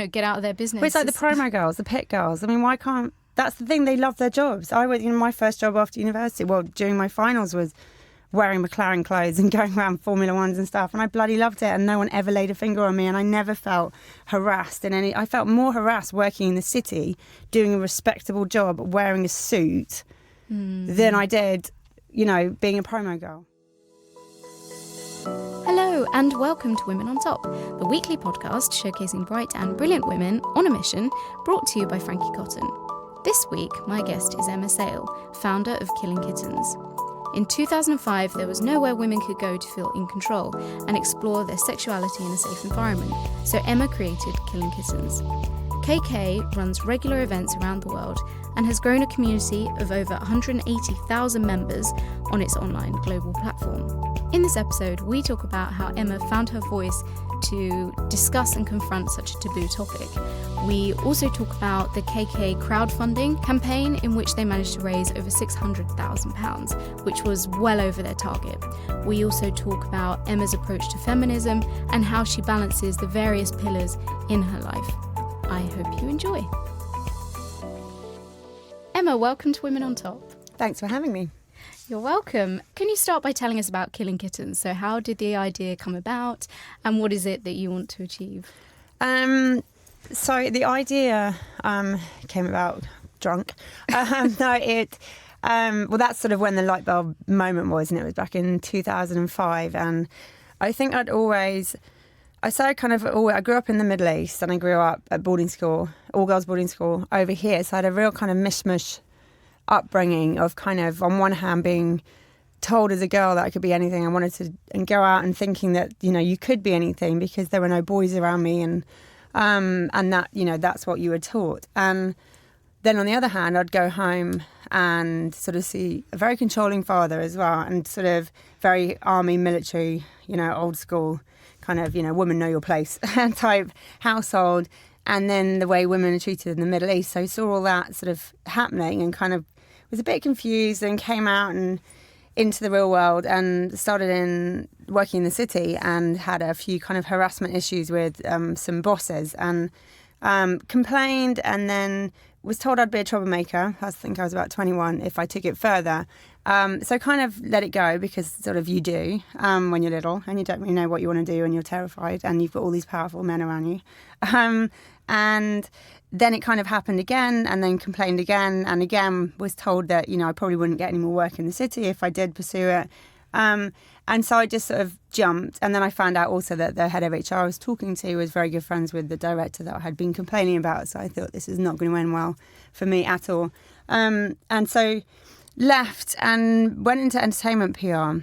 get out of their business. But it's like the promo girls, the pit girls. I mean, why can't... That's the thing, they love their jobs. I went, my first job after university, during my finals, was wearing McLaren clothes and going around Formula Ones and stuff, and I bloody loved it, and no one ever laid a finger on me, and I never felt harassed in any... I felt more harassed working in the city, doing a respectable job, wearing a suit, than I did, being a promo girl. Hello and welcome to Women on Top, the weekly podcast showcasing bright and brilliant women on a mission, brought to you by Frankie Cotton. This week, my guest is Emma Sayle, founder of Killing Kittens. In 2005, there was nowhere women could go to feel in control and explore their sexuality in a safe environment, so Emma created Killing Kittens. KK runs regular events around the world and has grown a community of over 180,000 members on its online global platform. In this episode, we talk about how Emma found her voice to discuss and confront such a taboo topic. We also talk about the KKK crowdfunding campaign, in which they managed to raise over £600,000, which was well over their target. We also talk about Emma's approach to feminism and how she balances the various pillars in her life. I hope you enjoy. Emma, welcome to Women on Top. Thanks for having me. You're welcome. Can you start by telling us about Killing Kittens? So how did the idea come about and what is it that you want to achieve? So the idea came about drunk. That's sort of when the light bulb moment was, and it was back in 2005. And I think I grew up in the Middle East, and I grew up at boarding school, all-girls boarding school over here. So I had a real kind of mishmash upbringing of kind of, on one hand, being told as a girl that I could be anything I wanted to, and go out and thinking that, you could be anything because there were no boys around me, and that, that's what you were taught. And then on the other hand, I'd go home and sort of see a very controlling father as well, and sort of very army, military, old school kind of, women know your place type household. And then the way women are treated in the Middle East. So I saw all that sort of happening and kind of was a bit confused, and came out and into the real world and started working in the city, and had a few kind of harassment issues with some bosses, and complained, and then was told I'd be a troublemaker. I think I was about 21 if I took it further. So kind of let it go, because sort of you do when you're little and you don't really know what you want to do, and you're terrified and you've got all these powerful men around you. And then it kind of happened again, and then complained again, and again was told that, I probably wouldn't get any more work in the city if I did pursue it. And so I just sort of jumped. And then I found out also that the head of HR I was talking to was very good friends with the director that I had been complaining about. So I thought, this is not going to end well for me at all. And so left and went into entertainment PR.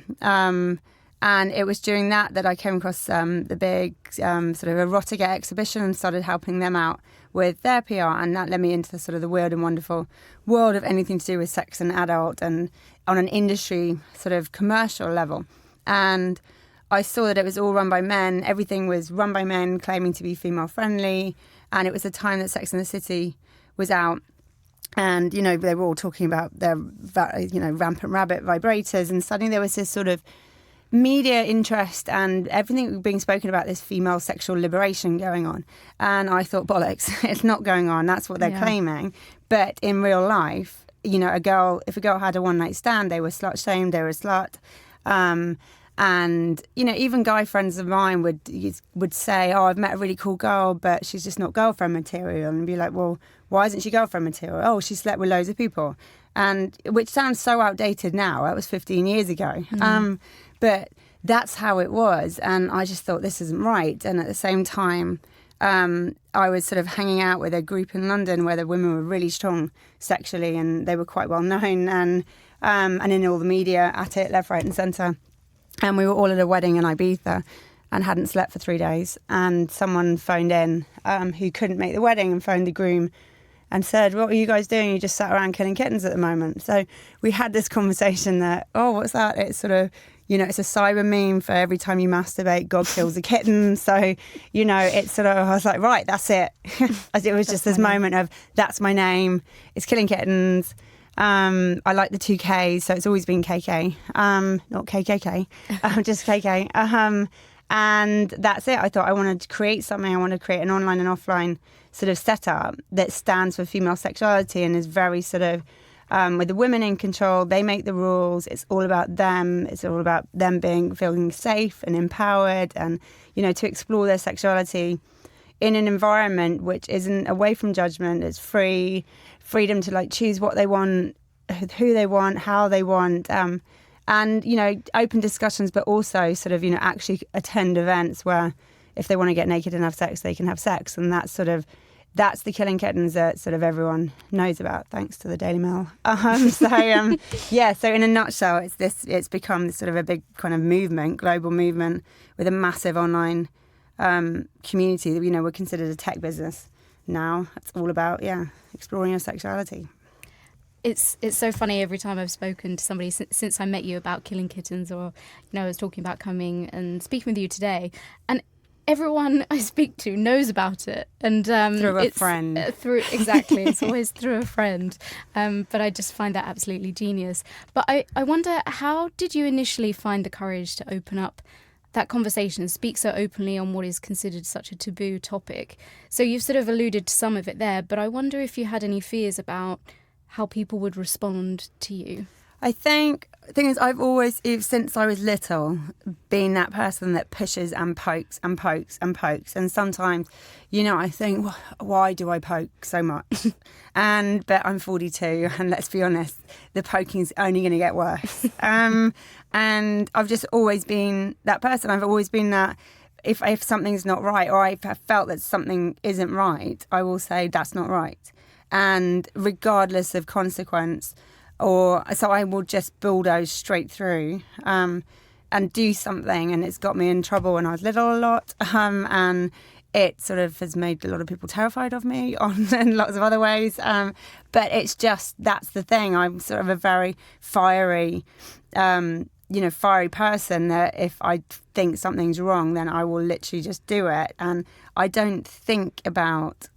And it was during that I came across the big sort of erotica exhibition, and started helping them out with their PR. And that led me into the sort of the weird and wonderful world of anything to do with sex and adult, and on an industry sort of commercial level. And I saw that it was all run by men. Everything was run by men claiming to be female friendly. And it was the time that Sex and the City was out. And, they were all talking about their, rampant rabbit vibrators. And suddenly there was this sort of media interest and everything being spoken about this female sexual liberation going on. And I thought, bollocks, it's not going on. That's what they're claiming. But in real life, if a girl had a one-night stand, they were slut-shamed, they were a slut. And, even guy friends of mine would say, oh, I've met a really cool girl, but she's just not girlfriend material. And be like, well, why isn't she girlfriend material? Oh, she slept with loads of people. And which sounds so outdated now. That was 15 years ago. But that's how it was. And I just thought, this isn't right. And at the same time, I was sort of hanging out with a group in London where the women were really strong sexually, and they were quite well known, and in all the media at it, left, right and centre. And we were all at a wedding in Ibiza and hadn't slept for 3 days. And someone phoned in who couldn't make the wedding, and phoned the groom and said, what are you guys doing? You just sat around killing kittens at the moment. So we had this conversation that, oh, what's that? It's sort of, it's a cyber meme for every time you masturbate, God kills a kitten. So, it's sort of, I was like, right, that's it. It was just this moment of, that's my name. It's Killing Kittens. I like the 2Ks, so it's always been KK, not KKK, just KK. And that's it. I thought I wanted to create something. I wanted to create an online and offline sort of setup that stands for female sexuality and is very sort of with the women in control. They make the rules. It's all about them. It's all about them feeling safe and empowered and, to explore their sexuality in an environment which isn't away from judgment. It's freedom to choose what they want, who they want, how they want, and open discussions, but also sort of actually attend events where if they want to get naked and have sex, they can have sex. And that's the Killing Kittens that sort of everyone knows about, thanks to the Daily Mail. So in a nutshell, it's become sort of a big kind of movement, global movement with a massive online community that we're considered a tech business now. It's all about exploring your sexuality. It's so funny every time I've spoken to somebody since I met you about Killing Kittens, or I was talking about coming and speaking with you today, and everyone I speak to knows about it, and through a friend. Exactly, it's always through a friend. But I just find that absolutely genius. But I wonder, how did you initially find the courage to open up that conversation and speak so openly on what is considered such a taboo topic? So you've sort of alluded to some of it there, but I wonder if you had any fears about how people would respond to you. I think the thing is, I've always, since I was little, been that person that pushes and pokes and pokes and pokes. And sometimes, I think, why do I poke so much? But I'm 42, and let's be honest, the poking's only going to get worse. And I've just always been that person. I've always been that. If something's not right, or if I felt that something isn't right, I will say that's not right. And regardless of consequence, so I will just bulldoze straight through and do something. And it's got me in trouble when I was little a lot, and it sort of has made a lot of people terrified of me in lots of other ways. But it's just, that's the thing. I'm sort of a very fiery person, that if I think something's wrong, then I will literally just do it. And I don't think about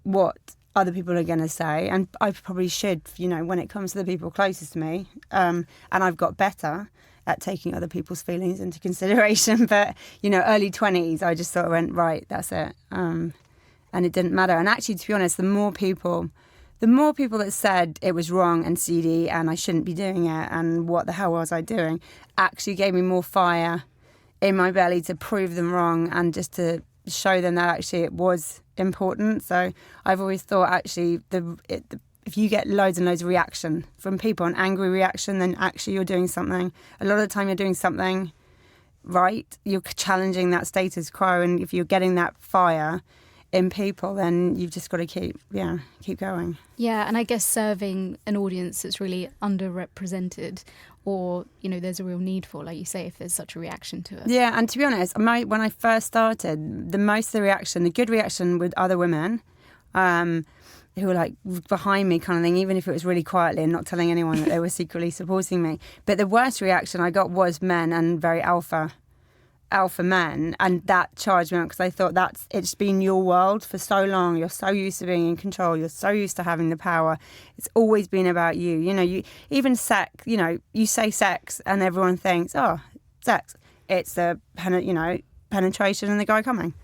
what other people are going to say, and I probably should, when it comes to the people closest to me, and I've got better at taking other people's feelings into consideration, but early 20s I just sort of went, right, that's it, and it didn't matter. And actually, to be honest, the more people that said it was wrong and seedy and I shouldn't be doing it and what the hell was I doing, actually gave me more fire in my belly to prove them wrong and just to show them that actually it was important. So I've always thought, actually, if you get loads and loads of reaction from people, an angry reaction, then actually you're doing something. A lot of the time you're doing something right. You're challenging that status quo, and if you're getting that fire in people, then you've just got to keep going. Yeah, and I guess serving an audience that's really underrepresented, or there's a real need for, like you say, if there's such a reaction to it. Yeah, and to be honest, when I first started, the good reaction with other women who were like behind me kind of thing, even if it was really quietly and not telling anyone that they were secretly supporting me. But the worst reaction I got was men, and very alpha men, and that charged me up, because I thought it's been your world for so long. You're so used to being in control. You're so used to having the power. It's always been about you. You even sex. You say sex, and everyone thinks, oh, sex. It's the penetration and the guy coming.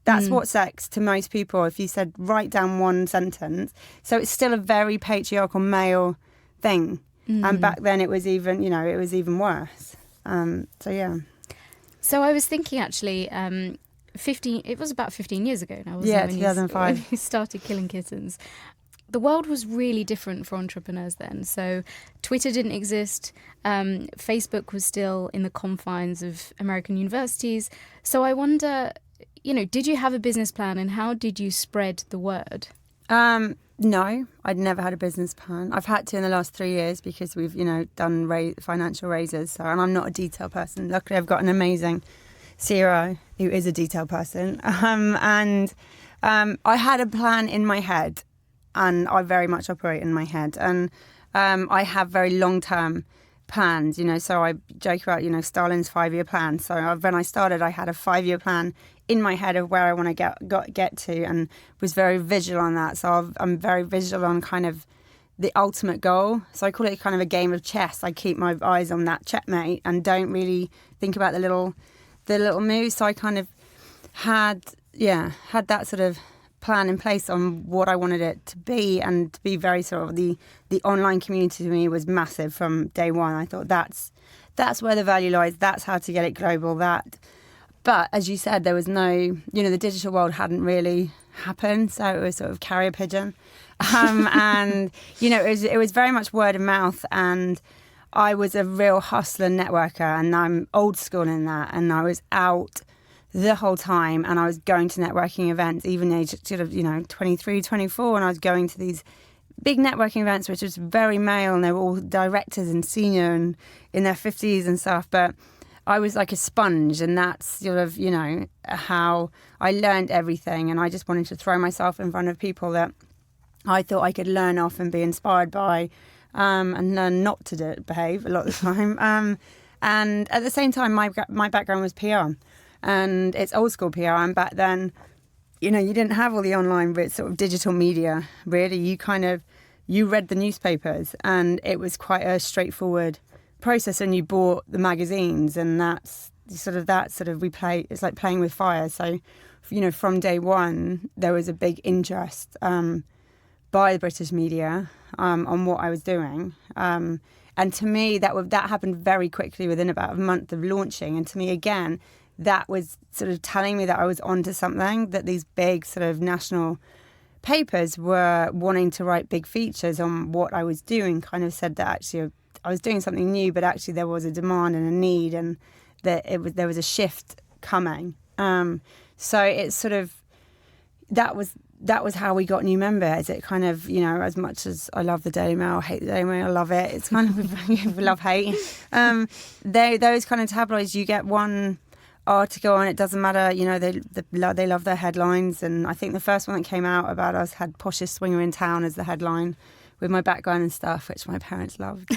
That's what sex to most people. If you said write down one sentence, so it's still a very patriarchal male thing. And back then it was even worse. So yeah. So I was thinking, actually, it was about 15 years ago now, wasn't it? Yeah, 2005. When you started Killing Kittens. The world was really different for entrepreneurs then. So Twitter didn't exist. Facebook was still in the confines of American universities. So I wonder, did you have a business plan, and how did you spread the word? No, I'd never had a business plan. I've had to in the last 3 years, because we've, done financial raises. And I'm not a detail person. Luckily, I've got an amazing CRO who is a detail person. I had a plan in my head, and I very much operate in my head. And I have very long-term plans, so I joke about, Stalin's 5-year plan. So when I started, I had a 5-year plan in my head of where I want to get to, and was very visual on that. So I'm very visual on kind of the ultimate goal. So I call it kind of a game of chess. I keep my eyes on that checkmate and don't really think about the little the little move. So I kind of had that sort of plan in place on what I wanted it to be, and to be very sort of the online community to me was massive from day one. I thought that's where the value lies. That's how to get it global. But as you said, there was no, the digital world hadn't really happened, so it was sort of carrier pigeon, and it was very much word of mouth. And I was a real hustler networker, and I'm old school in that. And I was out the whole time, and I was going to networking events, even age sort of 23, 24, and I was going to these big networking events, which was very male, and they were all directors and senior and in their 50s and stuff. But I was like a sponge, and that's sort of, how I learned everything. And I just wanted to throw myself in front of people that I thought I could learn off and be inspired by, and learn not to behave a lot of the time. And at the same time, my background was PR, and it's old school PR. And back then, you didn't have all the online sort of digital media, really. You read the newspapers, and it was quite a straightforward process, and you bought the magazines, and it's like playing with fire. So from day one there was a big interest by the British media on what I was doing, and to me that happened very quickly within about a month of launching. And to me, again, that was sort of telling me that I was onto something, that these big sort of national papers were wanting to write big features on what I was doing, kind of said that actually I was doing something new, but actually there was a demand and a need, and that there was a shift coming. So it's sort of that was how we got new members. It kind of, as much as I love the Daily Mail, I hate the Daily Mail, I love it. It's kind of love-hate. Those kind of tabloids, you get one article and it doesn't matter, they love their headlines. And I think the first one that came out about us had "Poshest Swinger in Town" as the headline, with my background and stuff, which my parents loved.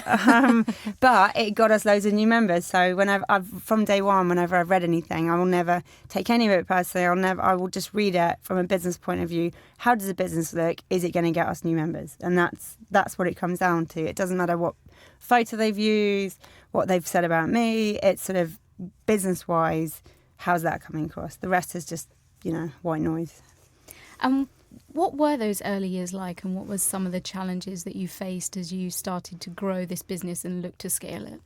But it got us loads of new members. So from day one, whenever I've read anything, I will never take any of it personally. I will just read it from a business point of view. How does the business look? Is it going to get us new members? And that's what it comes down to. It doesn't matter what photo they've used, what they've said about me. It's sort of business-wise, how's that coming across? The rest is just, white noise. What were those early years like, and what was some of the challenges that you faced as you started to grow this business and look to scale it?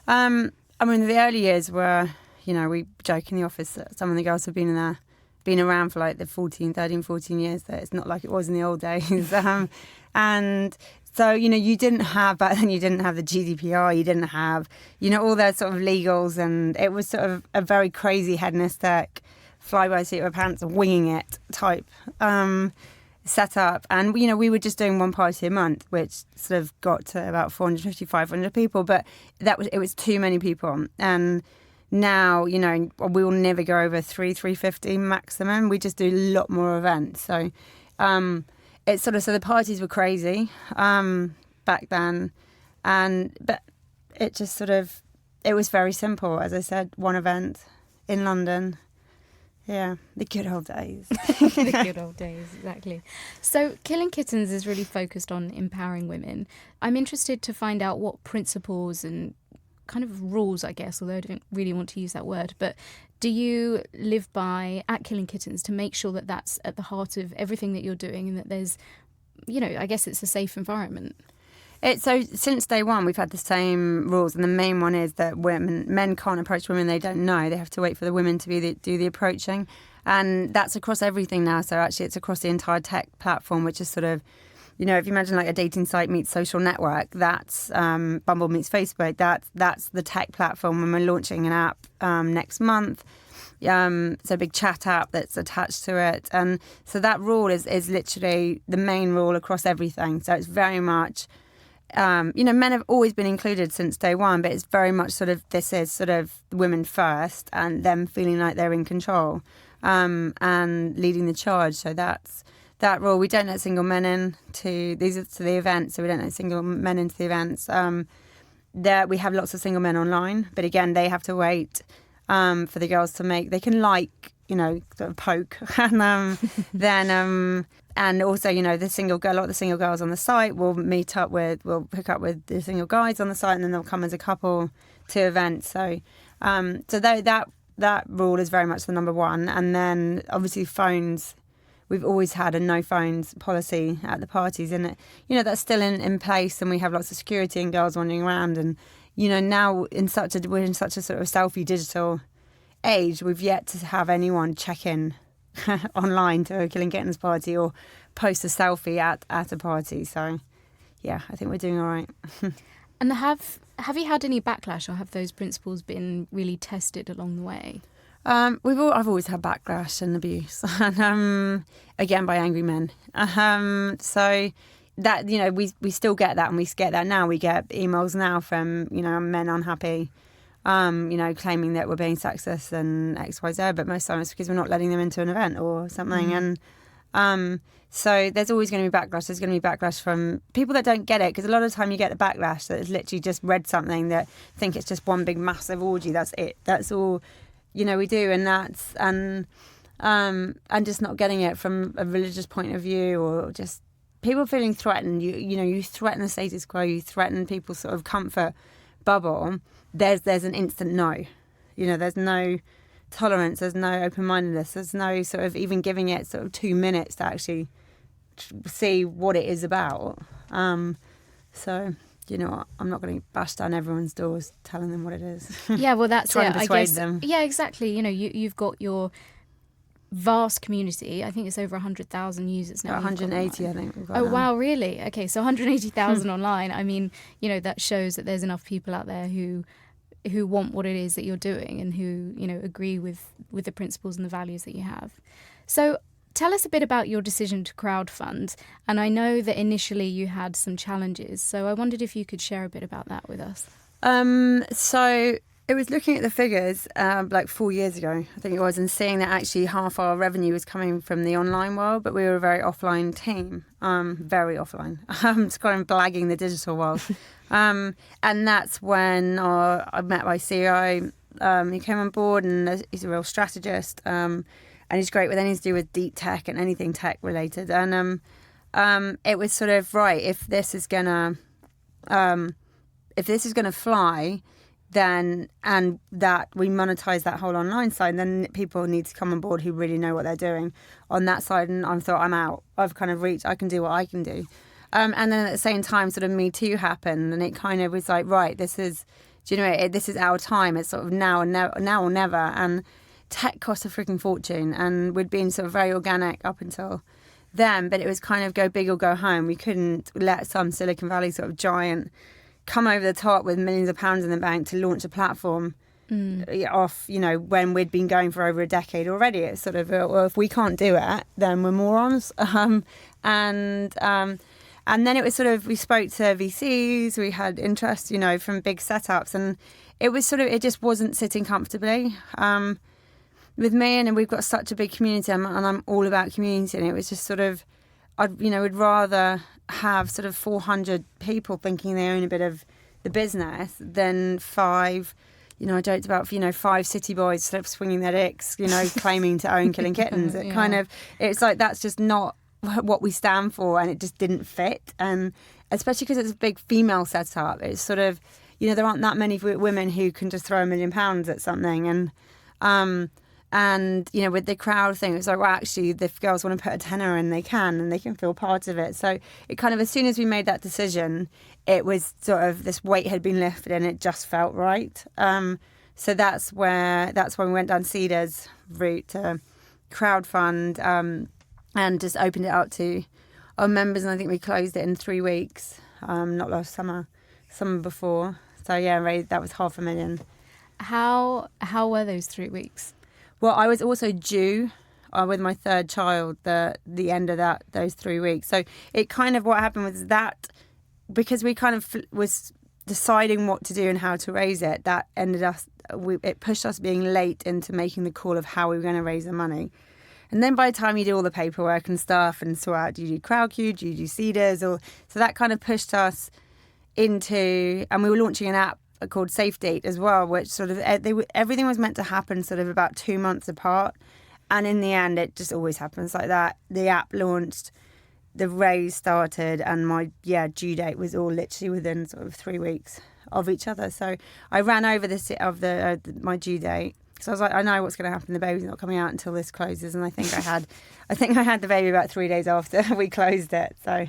The early years were, we joke in the office that some of the girls have been around for like the 13, 14 years, that it's not like it was in the old days. And so, you didn't have, back then you didn't have the GDPR, you didn't have, all those sort of legals, and it was sort of a very crazy hedonistic, fly by the seat of our pants, winging it type setup. And, we were just doing one party a month, which sort of got to about 450, 500 people. But it was too many people. And now, we will never go over 350 maximum. We just do a lot more events. So it's so the parties were crazy back then. But it just it was very simple. As I said, one event in London. Yeah, the good old days. The good old days, exactly. So Killing Kittens is really focused on empowering women. I'm interested to find out what principles and kind of rules, I guess, although I don't really want to use that word, but do you live by at Killing Kittens to make sure that that's at the heart of everything that you're doing, and that there's, I guess it's a safe environment? So since day one, we've had the same rules, and the main one is that men can't approach women they don't know. They have to wait for the women to do the approaching, and that's across everything now. So actually, it's across the entire tech platform, which is sort of, if you imagine like a dating site meets social network, that's Bumble meets Facebook. That's the tech platform, and we're launching an app next month. It's a big chat app that's attached to it, and so that rule is literally the main rule across everything. So it's very much. Men have always been included since day one, but it's very much this is sort of women first, and them feeling like they're in control and leading the charge. So that's that rule. We don't let single men to the events, so we don't let single men into the events. We have lots of single men online, but again, they have to wait for the girls to they can sort of poke, and then. And also, a lot of the single girls on the site will hook up with the single guys on the site, and then they'll come as a couple to events. So, that that rule is very much the number one. And then obviously phones, we've always had a no phones policy at the parties, and that's still in place, and we have lots of security and girls wandering around. And now we're in such a sort of selfie digital age, we've yet to have anyone check in online to a Killing Kittens party or post a selfie at a party. So yeah, I think we're doing all right. And have you had any backlash, or have those principles been really tested along the way? I've always had backlash and abuse, and again by angry men. So that we still get that, and we get that now. We get emails now from men unhappy, claiming that we're being sexist and XYZ, but most of the time it's because we're not letting them into an event or something. And so there's always going to be backlash. There's going to be backlash from people that don't get it, because a lot of the time you get the backlash that has literally just read something that think it's just one big massive orgy. That's it. That's all we do, and just not getting it from a religious point of view, or just people feeling threatened. You threaten the status quo, you threaten people's sort of comfort bubble. There's an instant no. There's no tolerance, there's no open-mindedness, there's no sort of even giving it sort of 2 minutes to actually see what it is about. So you know what, I'm not going to bash down everyone's doors telling them what it is. Yeah, well, that's trying it. to persuade I guess, them. Yeah, exactly. You've got your vast community. I think it's over 100,000 users now. 180, I think. We've got Oh, now. Wow, really? Okay, so 180,000 online. I mean, that shows that there's enough people out there who want what it is that you're doing, and who, agree with the principles and the values that you have. So tell us a bit about your decision to crowdfund. And I know that initially you had some challenges, so I wondered if you could share a bit about that with us. So it was looking at the figures like 4 years ago, I think it was, and seeing that actually half our revenue was coming from the online world, but we were a very offline team, very offline. Just kind of blagging the digital world. And that's when I met my CEO. He came on board, and he's a real strategist, and he's great with anything to do with deep tech and anything tech related. And it was sort of, right, if this is gonna fly, then, and that we monetize that whole online side, then people need to come on board who really know what they're doing on that side. And I thought, I'm out. I've kind of reached, I can do what I can do. And then at the same time, sort of Me Too happened, and it kind of was like, right, this is, this is our time. It's sort of now or never. And tech cost a freaking fortune, and we'd been sort of very organic up until then, but it was kind of go big or go home. We couldn't let some Silicon Valley sort of giant come over the top with millions of pounds in the bank to launch a platform off, when we'd been going for over a decade already. It's sort of, well, if we can't do it, then we're morons. And then it was sort of, we spoke to VCs, we had interest, from big setups, and it was sort of, it just wasn't sitting comfortably with me. And we've got such a big community, and I'm all about community, and it was just sort of, would rather have sort of 400 people thinking they own a bit of the business than 5, I joked about, 5 city boys sort of swinging their dicks, claiming to own Killing Kittens. It kind of, it's like, that's just not what we stand for, and it just didn't fit. And especially because it's a big female setup, it's sort of, there aren't that many women who can just throw £1 million at something. And with the crowd thing, it's like, well, actually, if girls want to put a tenner in, they can, and they can feel part of it. So it kind of, as soon as we made that decision, it was sort of, this weight had been lifted, and it just felt right. So that's when we went down Cedar's route to crowdfund, and just opened it up to our members. And I think we closed it in 3 weeks, not last summer before. So yeah, that was $500,000. How were those 3 weeks? Well, I was also due with my third child the end of those 3 weeks. So it kind of, what happened was that, because we kind of was deciding what to do and how to raise it, that it pushed us being late into making the call of how we were going to raise the money. And then by the time you do all the paperwork and stuff and sort out, do you do CrowdQ, do you do Cedars? So that kind of pushed us into, and we were launching an app called Safe Date as well, which sort of, everything was meant to happen sort of about 2 months apart. And in the end, it just always happens like that. The app launched, the raise started, and my due date was all literally within sort of 3 weeks of each other. So I ran over my due date, So I was like, I know what's going to happen. The baby's not coming out until this closes. And I think I had the baby about 3 days after we closed it. So,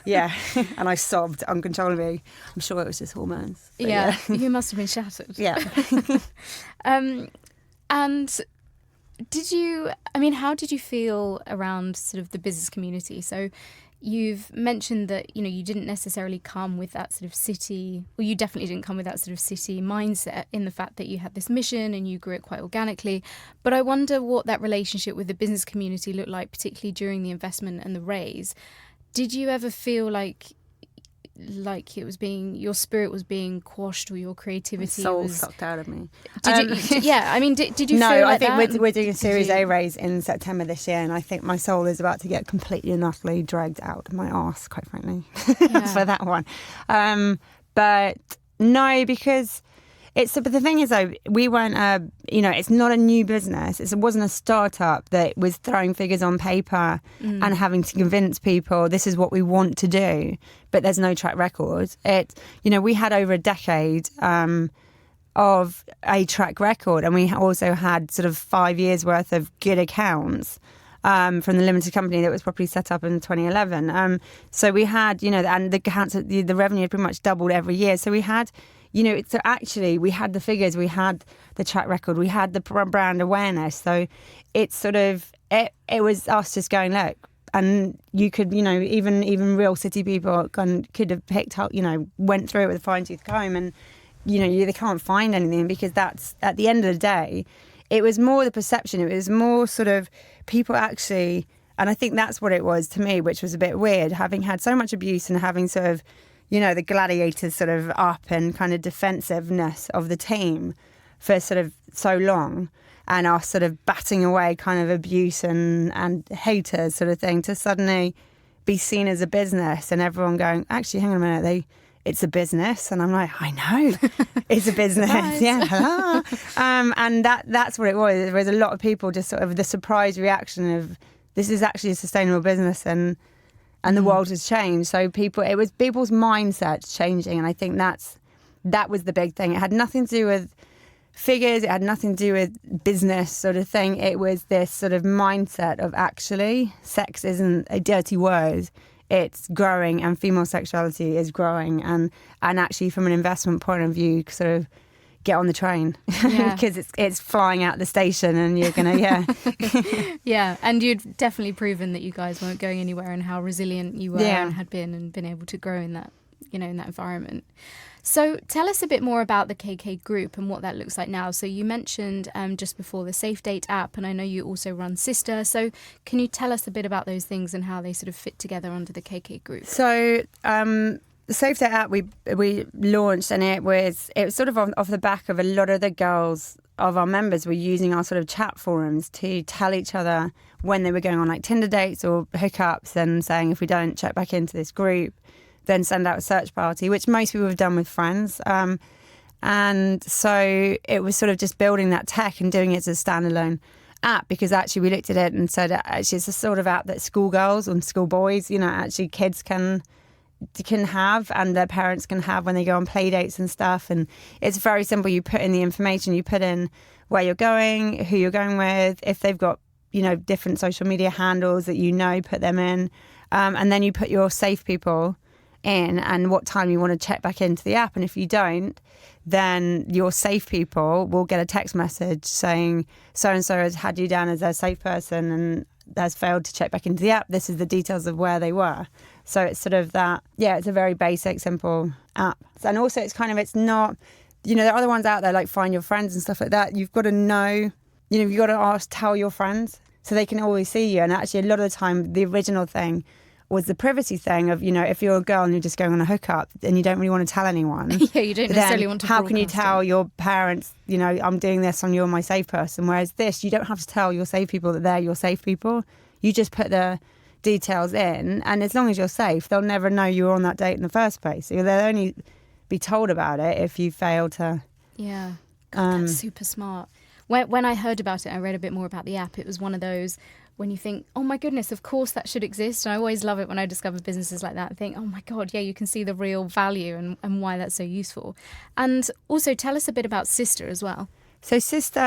yeah. And I sobbed uncontrollably. I'm sure it was just hormones. Yeah. You must have been shattered. Yeah. And how did you feel around sort of the business community? So you've mentioned that, you didn't necessarily come with that sort of city, well, you definitely didn't come with that sort of city mindset in the fact that you had this mission and you grew it quite organically. But I wonder what that relationship with the business community looked like, particularly during the investment and the raise. Did you ever feel like it was your spirit was being quashed, or your creativity was sucked out of me? Did you feel No, like I think we're doing a Series A raise in September this year, and I think my soul is about to get completely and utterly dragged out of my arse, quite frankly, for that one. But no, because but the thing is, though, we weren't it's not a new business. It wasn't a startup that was throwing figures on paper and having to convince people this is what we want to do, but there's no track record. We had over a decade of a track record, and we also had sort of 5 years worth of good accounts from the limited company that was properly set up in 2011. So we had, and the accounts, the revenue had pretty much doubled every year. So we had, so actually we had the figures, we had the track record, we had the brand awareness. So it's sort of, it was us just going, look, and you could, even real city people could have picked up, went through it with a fine-tooth comb, and, they can't find anything, because that's, at the end of the day, it was more the perception. It was more sort of people actually, and I think that's what it was to me, which was a bit weird, having had so much abuse and having sort of, the gladiators sort of up and kind of defensiveness of the team for sort of so long, and us sort of batting away kind of abuse and haters sort of thing, to suddenly be seen as a business and everyone going, actually, hang on a minute, it's a business. And I'm like, I know, it's a business. Yeah. And that's what it was. There was a lot of people just sort of the surprise reaction of, this is actually a sustainable business, and the world has changed. So it was people's mindsets changing. And I think that was the big thing. It had nothing to do with figures. It had nothing to do with business sort of thing. It was this sort of mindset of, actually, sex isn't a dirty word. It's growing, and female sexuality is growing. And actually, from an investment point of view, sort of get on the train, because it's flying out the station, and you're gonna yeah. And you'd definitely proven that you guys weren't going anywhere, and how resilient you were and had been able to grow in that in that environment. So tell us a bit more about the KK Group and what that looks like now. So you mentioned just before the Safe Date app, and I know you also run Sister. So can you tell us a bit about those things and how they sort of fit together under the KK Group? So the Safe Date app we launched, and it was sort of off the back of a lot of the girls of our members were using our sort of chat forums to tell each other when they were going on like Tinder dates or hookups, and saying, if we don't check back into this group, then send out a search party, which most people have done with friends. And so it was sort of just building that tech and doing it as a standalone app, because actually we looked at it and said, actually, it's a sort of app that schoolgirls and schoolboys, actually kids can have, and their parents can have when they go on play dates and stuff. And it's very simple. You put in the information, you put in where you're going, who you're going with, if they've got, different social media handles that put them in. And then you put your safe people in and what time you want to check back into the app. And if you don't, then your safe people will get a text message saying, so-and-so has had you down as their safe person and has failed to check back into the app. This is the details of where they were. So it's sort of that, it's a very basic, simple app. And also it's not, there are other ones out there like Find Your Friends and stuff like that. You've got to know, you've got to tell your friends so they can always see you. And actually a lot of the time, the original thing was the privacy thing of, if you're a girl and you're just going on a hookup and you don't really want to tell anyone. Yeah, you don't necessarily want to. How can you tell your parents, I'm doing this and you're my safe person? Whereas this, you don't have to tell your safe people that they're your safe people. You just put the details in, and as long as you're safe, they'll never know you were on that date in the first place. They'll only be told about it if you fail to. Yeah, God, that's super smart. When I heard about it, I read a bit more about the app. It was one of those when you think, oh my goodness, of course that should exist. And I always love it when I discover businesses like that and think, oh my God, yeah, you can see the real value and why that's so useful. And also tell us a bit about Sister as well. So Sister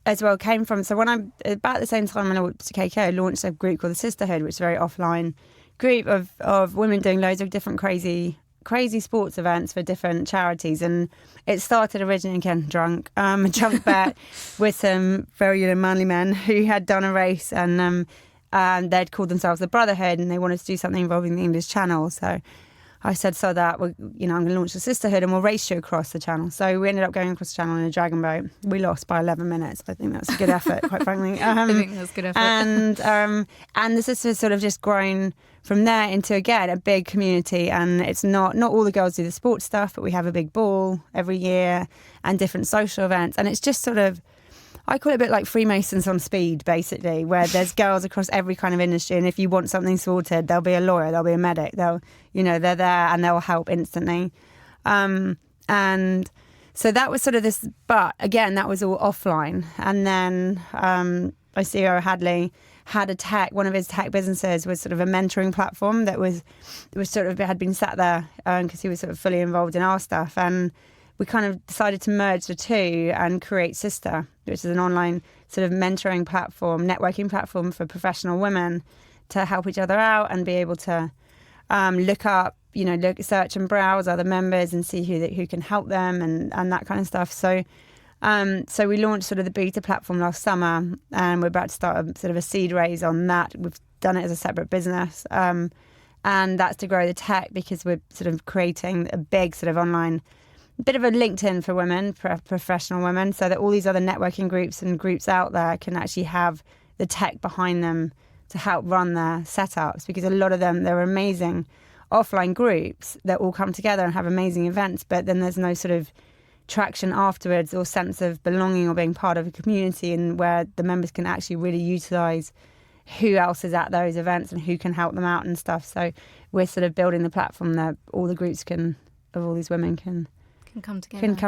as well came from, so when I, about the same time when I went to KKK, I launched a group called the Sisterhood, which is a very offline group of women doing loads of different crazy sports events for different charities. And it started originally, again, drunk, a drunk bet with some very manly men who had done a race, and they'd called themselves the Brotherhood, and they wanted to do something involving the English Channel. So I said, so that, I'm going to launch the Sisterhood and we'll race you across the channel. So we ended up going across the channel in a dragon boat. We lost by 11 minutes. I think that's a good effort, quite frankly. I think that's a good effort. And the Sisterhood sort of just grown from there into, again, a big community. And it's not all the girls do the sports stuff, but we have a big ball every year and different social events. And it's just sort of, I call it a bit like Freemasons on speed, basically, where there's girls across every kind of industry. And if you want something sorted, there'll be a lawyer, there'll be a medic, they're there and they'll help instantly. And so that was sort of this, but again, that was all offline. And then my CEO, Hadley, had one of his tech businesses was sort of a mentoring platform that was sort of, had been sat there because he was sort of fully involved in our stuff. And we kind of decided to merge the two and create Sister, which is an online sort of mentoring platform, networking platform for professional women to help each other out and be able to look up, search and browse other members and see who can help them and that kind of stuff. So we launched sort of the beta platform last summer, and we're about to start a sort of a seed raise on that. We've done it as a separate business, and that's to grow the tech, because we're sort of creating a big sort of online, bit of a LinkedIn for women, professional women, so that all these other networking groups and groups out there can actually have the tech behind them to help run their setups, because a lot of them, they're amazing offline groups that all come together and have amazing events, but then there's no sort of traction afterwards or sense of belonging or being part of a community, and where the members can actually really utilise who else is at those events and who can help them out and stuff. So we're sort of building the platform that all the groups of all these women can come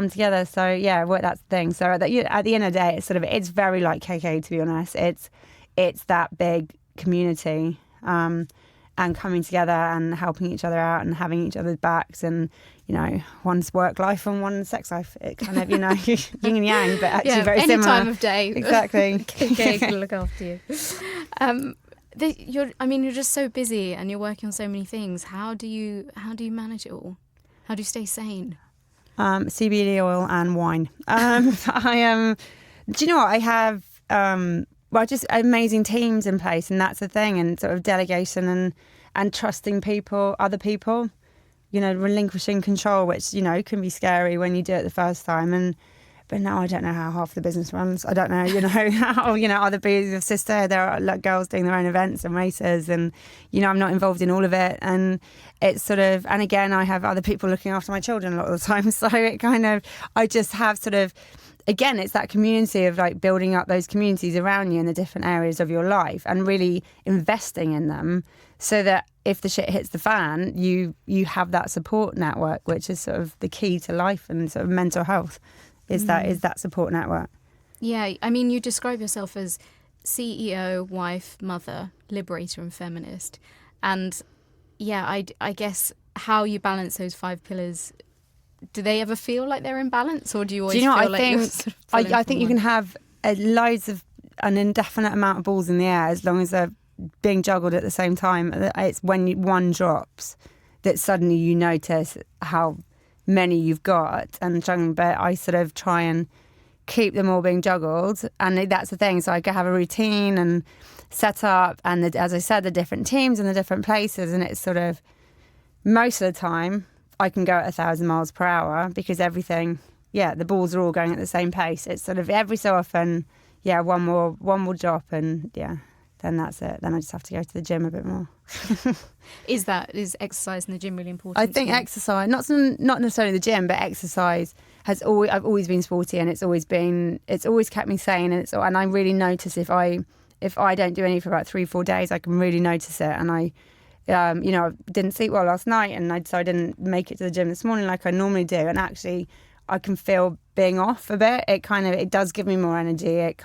together. So yeah, that's the thing. So at the end of the day, it's very like KK, to be honest. It's that big community, and coming together and helping each other out and having each other's backs, and one's work life and one's sex life. It kind of yin and yang, but actually very any similar. Any time of day, exactly. KK can look after you. You're just so busy and you're working on so many things. How do you manage it all? How do you stay sane? CBD oil and wine. Do you know what? I have just amazing teams in place, and that's the thing, and sort of delegation and trusting other people, relinquishing control, which, can be scary when you do it the first time. But now I don't know how half the business runs. I don't know, how, other bees of Sister, there are like girls doing their own events and races, and, I'm not involved in all of it. And it's sort of, and again, I have other people looking after my children a lot of the time. So it kind of, I just have sort of, again, it's that community of like building up those communities around you in the different areas of your life and really investing in them, so that if the shit hits the fan, you have that support network, which is sort of the key to life and sort of mental health. Is that support network. Yeah, I mean, you describe yourself as CEO, wife, mother, liberator and feminist. And yeah, I guess how you balance those 5 pillars, do they ever feel like they're in balance, or do you always feel like you're sort of I think you can have loads of an indefinite amount of balls in the air, as long as they're being juggled at the same time. It's when one drops that suddenly you notice how many you've got, but I sort of try and keep them all being juggled, and that's the thing. So I have a routine and set up, and as I said, the different teams and the different places, and it's sort of, most of the time I can go at 1,000 miles per hour, because everything, the balls are all going at the same pace. It's sort of every so often, one will drop, and then that's it. Then I just have to go to the gym a bit more. Is exercise in the gym really important? I think exercise, not necessarily the gym, but exercise I've always been sporty, and it's always kept me sane, and I really notice if I don't do any for about 3-4 days, I can really notice it. And I didn't sleep well last night, and so I didn't make it to the gym this morning like I normally do, and actually I can feel being off a bit. It does give me more energy.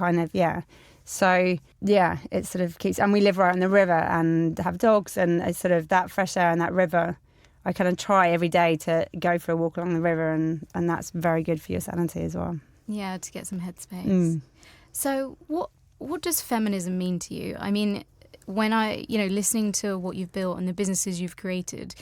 So it sort of keeps, and we live right on the river and have dogs, and it's sort of that fresh air and that river. I kind of try every day to go for a walk along the river, and that's very good for your sanity as well. Yeah, to get some headspace. So what does feminism mean to you? I mean, when listening to what you've built and the businesses you've created,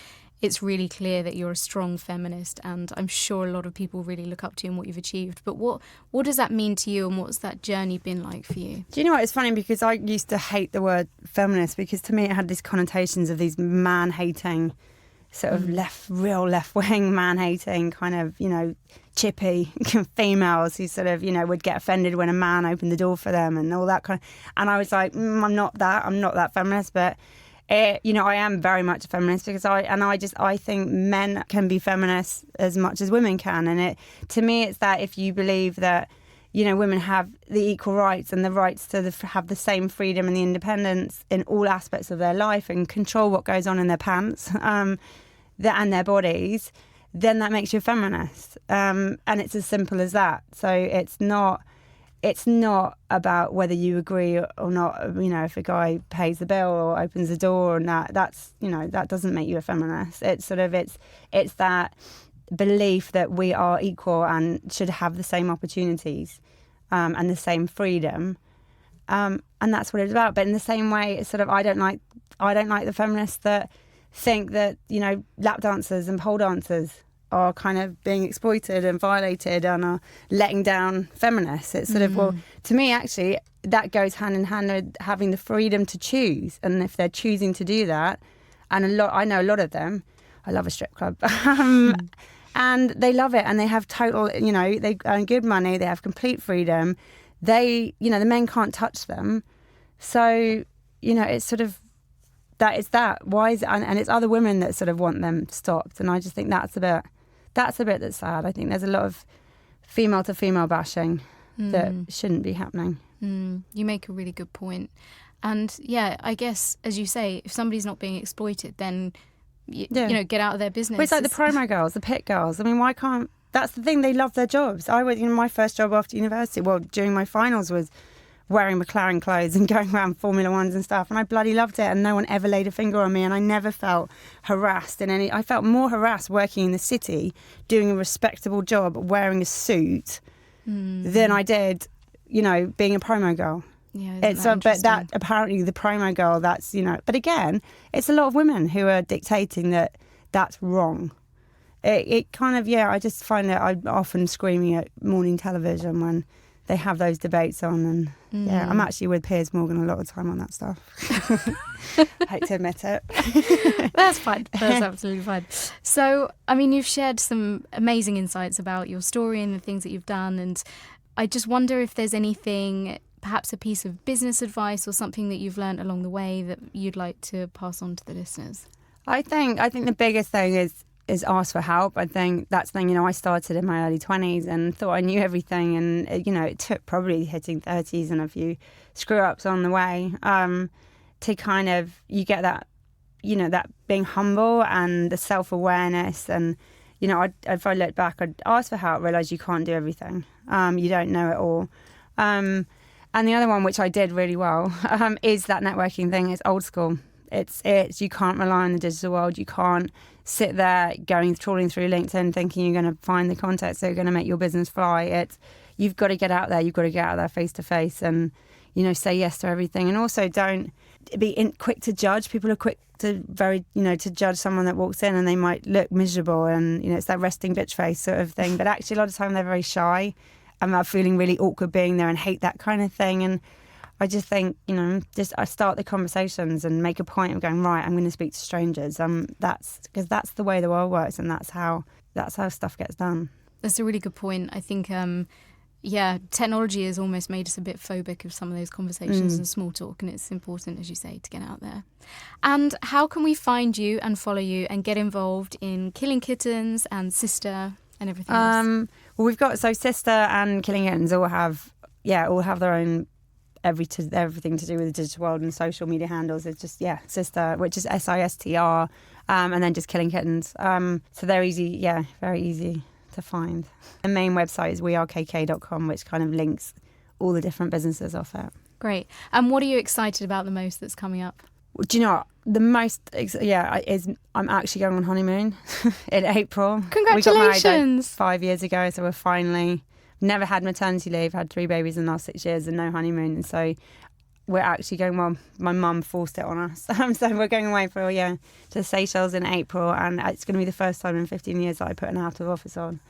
it's really clear that you're a strong feminist, and I'm sure a lot of people really look up to you and what you've achieved. But what does that mean to you, and what's that journey been like for you? Do you know what? It's funny because I used to hate the word feminist because to me it had these connotations of these man-hating, sort of real left-wing man-hating kind of, chippy females who sort of, would get offended when a man opened the door for them and all that kind of... And I was like, I'm not that feminist, but... I am very much a feminist because I think men can be feminists as much as women can. And to me, it's that if you believe that, women have the equal rights and the rights to have the same freedom and the independence in all aspects of their life and control what goes on in their pants and their bodies, then that makes you a feminist. And it's as simple as that. So it's not about whether you agree or not, if a guy pays the bill or opens the door or not, that doesn't make you a feminist. It's that belief that we are equal and should have the same opportunities and the same freedom. And that's what it's about. But in the same way, it's sort of, I don't like the feminists that think that, lap dancers and pole dancers are kind of being exploited and violated and are letting down feminists. It's sort of, well, to me, actually, that goes hand in hand with having the freedom to choose. And if they're choosing to do that, and I know a lot of them, I love a strip club, and they love it and they have total, they earn good money, they have complete freedom. The men can't touch them. So, it's sort of, that is that. Why is it, and it's other women that sort of want them stopped. And I just think that's a bit that's sad. I think there's a lot of female to female bashing that shouldn't be happening. You make a really good point. And yeah, I guess, as you say, if somebody's not being exploited, then, get out of their business. Well, it's like the promo girls, the pit girls. I mean, why can't... That's the thing, they love their jobs. I was, my first job after university, during my finals was wearing McLaren clothes and going around Formula Ones and stuff, and I bloody loved it, and no one ever laid a finger on me, and I never felt harassed in any... I felt more harassed working in the city, doing a respectable job, wearing a suit, than I did, being a promo girl. Yeah, but that apparently the promo girl, that's, but again, it's a lot of women who are dictating that that's wrong. It kind of, I just find that I'm often screaming at morning television when they have those debates on, and I'm actually with Piers Morgan a lot of the time on that stuff. I hate to admit it. That's fine. That's absolutely fine. So, I mean, you've shared some amazing insights about your story and the things that you've done, and I just wonder if there's anything, perhaps a piece of business advice or something that you've learned along the way that you'd like to pass on to the listeners. I think the biggest thing is ask for help. I think that's the thing, I started in my early 20s and thought I knew everything, and it took probably hitting 30s and a few screw ups on the way to kind of, you get that, that being humble and the self-awareness, and if I look back, I'd ask for help, realise you can't do everything, you don't know it all, and the other one, which I did really well, is that networking thing. It's old school. It's you can't rely on the digital world. You can't sit there trawling through LinkedIn thinking you're going to find the contacts that are going to make your business fly. You've got to get out there. You've got to get out there face to face and, say yes to everything. And also don't be quick to judge. People are quick to to judge someone that walks in and they might look miserable and, it's that resting bitch face sort of thing. But actually a lot of the time they're very shy and are feeling really awkward being there and hate that kind of thing. And I just think, I start the conversations and make a point of going, right, I'm going to speak to strangers. That's because that's the way the world works, and that's how stuff gets done. That's a really good point. I think, technology has almost made us a bit phobic of some of those conversations and small talk, and it's important, as you say, to get out there. And how can we find you and follow you and get involved in Killing Kittens and Sister and everything else? Well, we've got, Sister and Killing Kittens all have their own everything to do with the digital world and social media handles. It's just Sister, which is SISTR, and then just Killing Kittens. So they're easy, very easy to find. The main website is wearekk.com, which kind of links all the different businesses off it. Great. And what are you excited about the most that's coming up? Do you know what? The most, is I'm actually going on honeymoon in April. Congratulations! We got married 5 years ago, so we're finally never had maternity leave, had 3 babies in the last 6 years and no honeymoon. And so we're actually going, well, my mum forced it on us. So we're going away for a year to Seychelles in April. And it's going to be the first time in 15 years that I put an out of office on,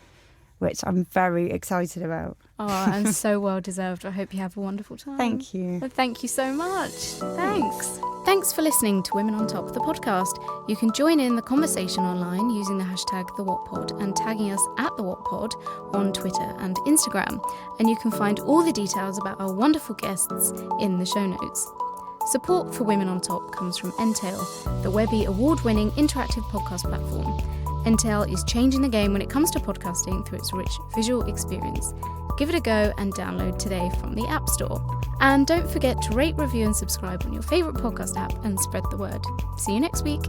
which I'm very excited about. Oh, and so well deserved. I hope you have a wonderful time. Thank you. Well, thank you so much. Thanks. Thanks for listening to Women on Top, the podcast. You can join in the conversation online using the hashtag #TheWhatPod and tagging us at @TheWhatPod on Twitter and Instagram. And you can find all the details about our wonderful guests in the show notes. Support for Women on Top comes from Entail, the Webby award-winning interactive podcast platform. Entail is changing the game when it comes to podcasting through its rich visual experience. Give it a go and download today from the App Store. And don't forget to rate, review and subscribe on your favourite podcast app and spread the word. See you next week.